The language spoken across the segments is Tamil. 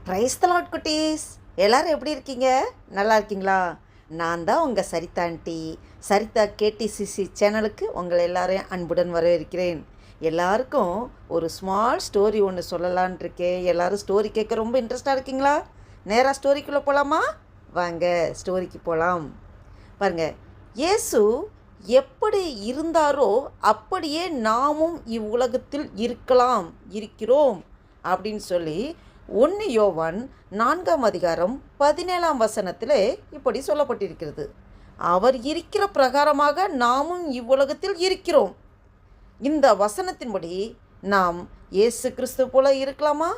பிரைஸ் தி லார்ட் குட்டீஸ். எல்லோரும் எப்படி இருக்கீங்க? நல்லா இருக்கீங்களா? நான் தான் உங்கள் சரிதா ஆண்டி. சரிதா கேடிசிசி சேனலுக்கு உங்கள் எல்லாரையும் அன்புடன் வரவேற்கிறேன். எல்லாருக்கும் ஒரு ஸ்மால் ஸ்டோரி ஒன்று சொல்லலான் இருக்கேன். எல்லோரும் ஸ்டோரி கேட்க ரொம்ப இன்ட்ரெஸ்டாக இருக்கீங்களா? நேராக ஸ்டோரிக்குள்ளே போகலாமா? வாங்க ஸ்டோரிக்கு போகலாம். பாருங்கள், இயேசு எப்படி இருந்தாரோ அப்படியே நாமும் இவ்வுலகத்தில் இருக்கிறோம் அப்படின்னு சொல்லி 1 யோவான் 4:17 இப்படி சொல்லப்பட்டிருக்கிறது. அவர் இருக்கிற பிரகாரமாக நாமும் இவ்வுலகத்தில் இருக்கிறோம். இந்த வசனத்தின்படி நாம் இயேசு கிறிஸ்து போல இருக்கலாமா?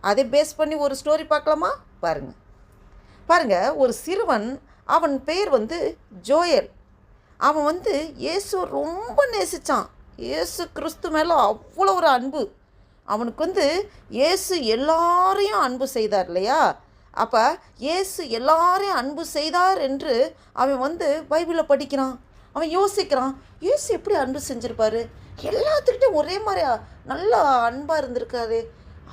அதை பேஸ் பண்ணி ஒரு ஸ்டோரி பார்க்கலாமா? பாருங்க, ஒரு சிறுவன், அவன் பெயர் ஜோயல். அவன் இயேசு ரொம்ப நேசித்தான். இயேசு கிறிஸ்து மேலே அவ்வளோ ஒரு அன்பு. அவனுக்கு இயேசு எல்லாரையும் அன்பு செய்தார் இல்லையா? அப்போ இயேசு எல்லாரையும் அன்பு செய்தார் என்று அவன் பைபிளை படிக்கிறான். அவன் யோசிக்கிறான், இயேசு எப்படி அன்பு செஞ்சுருப்பார்? எல்லாத்துக்கிட்டையும் ஒரே மாதிரி நல்லா அன்பாக இருந்திருக்காரு.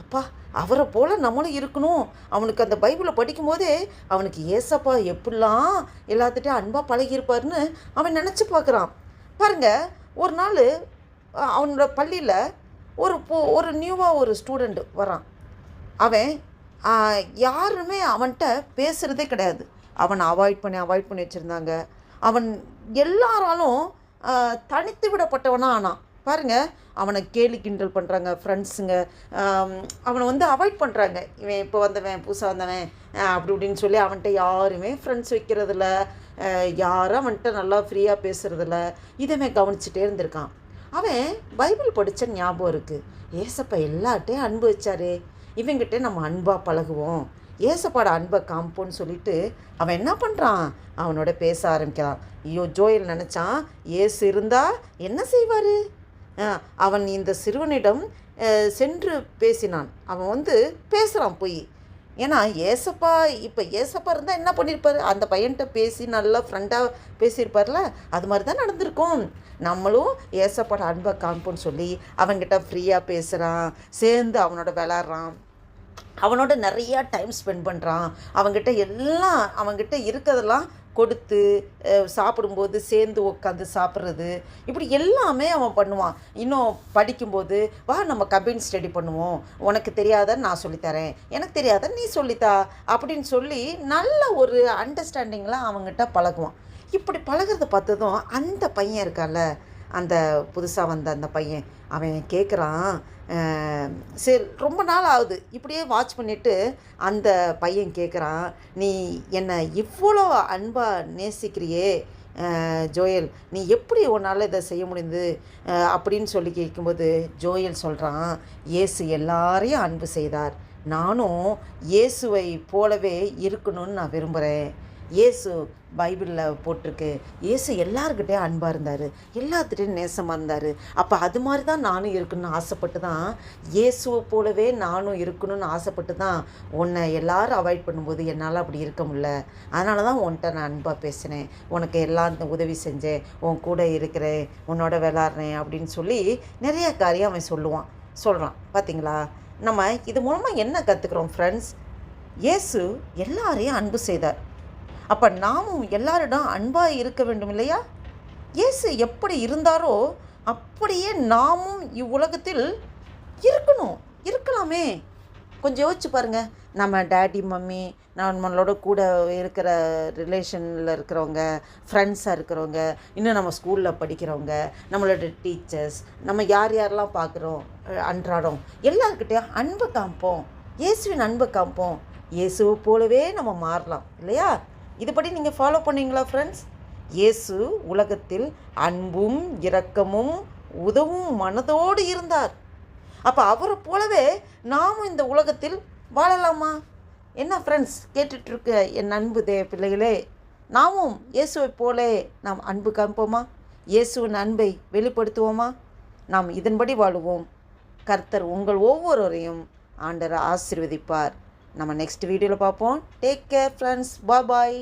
அப்பா, அவரை போல் நம்மளும் இருக்கணும். அவனுக்கு அந்த பைபிளை படிக்கும்போதே அவனுக்கு ஏசப்பா எப்படிலாம் எல்லாத்துட்டையும் அன்பாக பழகியிருப்பார்னு அவன் நினச்சி பார்க்குறான். பாருங்கள், ஒரு நாள் அவனோட பள்ளியில் ஒரு நியூவாக ஒரு ஸ்டூடெண்ட் வரான். அவன் யாருமே அவன்கிட்ட பேசுகிறதே கிடையாது. அவனை அவாய்ட் பண்ணி வச்சுருந்தாங்க. அவன் எல்லாராலும் தனித்து விடப்பட்டவனாக ஆனான். பாருங்கள், அவனை கேலி கிண்டல் பண்ணுறாங்க ஃப்ரெண்ட்ஸுங்க. அவனை அவாய்ட் பண்ணுறாங்க. இவன் இப்போ வந்தவன், புதுசாக வந்தவன் அப்படி இப்படின்னு சொல்லி அவன்கிட்ட யாருமே ஃப்ரெண்ட்ஸ் வைக்கிறதில்ல. யாரும் அவன்கிட்ட நல்லா ஃப்ரீயாக பேசுகிறதில்ல. இதமே கவனிச்சுட்டே இருந்திருக்கான். அவன் பைபிள் படித்த ஞாபகம் இருக்குது. ஏசப்பா எல்லாட்டையும் அன்பு வச்சாரு, இவங்கிட்ட நம்ம அன்பாக பழகுவோம், ஏசப்பாட அன்பை காம்போன்னு சொல்லிட்டு அவன் என்ன பண்ணுறான்? அவனோட பேச ஆரம்பிக்கிறான். ஐயோ, ஜோயல் நினச்சான், ஏசு இருந்தால் என்ன செய்வார்? அவன் இந்த சிறுவனிடம் சென்று பேசினான். அவன் பேசுகிறான் போய். ஏன்னா ஏசப்பா இருந்தால் என்ன பண்ணியிருப்பார்? அந்த பையன்கிட்ட பேசி நல்லா ஃப்ரெண்டாக பேசியிருப்பார்ல, அது மாதிரி தான் நடந்திருக்கும். நம்மளும் ஏசப்பாட அன்பை காண்போன்னு சொல்லி அவன்கிட்ட ஃப்ரீயாக பேசுகிறான், சேர்ந்து அவனோட விளாட்றான், அவனோட நிறையா டைம் ஸ்பெண்ட் பண்ணுறான். அவன்கிட்ட இருக்கிறதெல்லாம் கொடுத்து சாப்பிடும்போது சேர்ந்து உட்காந்து சாப்பிட்றது, இப்படி எல்லாமே அவன் பண்ணுவான். இன்னும் படிக்கும்போது, வா நம்ம கம்பைன் ஸ்டடி பண்ணுவோம், உனக்கு தெரியாத நான் சொல்லித்தரேன், எனக்கு தெரியாத நீ சொல்லித்தா அப்படின்னு சொல்லி நல்ல ஒரு அண்டர்ஸ்டாண்டிங்கில் அவங்ககிட்ட பழகுவான். இப்படி பழகிறத பார்த்ததும் அந்த பையன் இருக்கால, அந்த புதுசாக வந்த அந்த பையன், அவன் கேட்குறான். சரி, ரொம்ப நாள் ஆகுது இப்படியே வாட்ச் பண்ணிவிட்டு அந்த பையன் கேட்குறான், நீ என்னை இவ்வளோ அன்பாக நேசிக்கிறியே ஜோயல், நீ எப்படி உன்னால் இதை செய்ய முடியுது அப்படின்னு சொல்லி கேட்கும்போது ஜோயல் சொல்கிறான், இயேசு எல்லாரையும் அன்பு செய்தார், நானும் இயேசுவை போலவே இருக்கணும்னு நான் விரும்புகிறேன். இயேசு பைபிளில் போட்டிருக்கு, இயேசு எல்லாருக்கிட்டையும் அன்பாக இருந்தார், எல்லாத்துட்டையும் நேசமாக இருந்தார். அப்போ அது மாதிரி தான் நானும் இருக்கணும்னு ஆசைப்பட்டு தான், இயேசுவை போலவே நானும் இருக்கணும்னு ஆசைப்பட்டு தான் உன்னை எல்லாரும் அவாய்ட் பண்ணும்போது என்னால் அப்படி இருக்க முடியல. அதனால தான் உன்கிட்ட நான் அன்பாக பேசினேன், உனக்கு எல்லாம் உதவி செஞ்சேன், உன் கூட இருக்கிறேன், உன்னோட விளாட்றேன் அப்படின்னு சொல்லி நிறைய காரியம் அவன் சொல்கிறான். பார்த்தீங்களா? நம்ம இது மூலமாக என்ன கற்றுக்குறோம் ஃப்ரெண்ட்ஸ்? இயேசு எல்லாரையும் அன்பு செய்தார். அப்போ நாமும் எல்லாரிடம் அன்பாக இருக்க வேண்டும் இல்லையா? இயேசு எப்படி இருந்தாரோ அப்படியே நாமும் இவ்வுலகத்தில் இருக்கலாமே. கொஞ்சம் யோசிச்சு பாருங்கள். நம்ம டேடி மம்மி, நம்மளோட கூட இருக்கிற ரிலேஷனில் இருக்கிறவங்க, ஃப்ரெண்ட்ஸாக இருக்கிறவங்க, இன்னும் நம்ம ஸ்கூலில் படிக்கிறவங்க, நம்மளோட டீச்சர்ஸ், நம்ம யாரெல்லாம் பார்க்குறோம் அன்றாடம், எல்லாருக்கிட்டையும் அன்பை காமிப்போம், இயேசுவின் அன்பை காமிப்போம். இயேசுவை போலவே நம்ம மாறலாம் இல்லையா? இதுபடி நீங்கள் ஃபாலோ பண்ணீங்களா ஃப்ரெண்ட்ஸ்? இயேசு உலகத்தில் அன்பும் இரக்கமும் உதவும் மனதோடு இருந்தார். அப்போ அவரை போலவே நாமும் இந்த உலகத்தில் வாழலாமா? என்ன ஃப்ரெண்ட்ஸ் கேட்டுட்ருக்க என் அன்பு பிள்ளைகளே, நாமும் இயேசுவை போல நாம் அன்பு காண்போமா? இயேசுவின் அன்பை வெளிப்படுத்துவோமா? நாம் இதன்படி வாழுவோம். கர்த்தர் உங்கள் ஒவ்வொருவரையும் ஆண்டவர் ஆசீர்வதிப்பார். நம்ம நெக்ஸ்ட் வீடியோவில் பார்ப்போம். Take care friends. பாய்.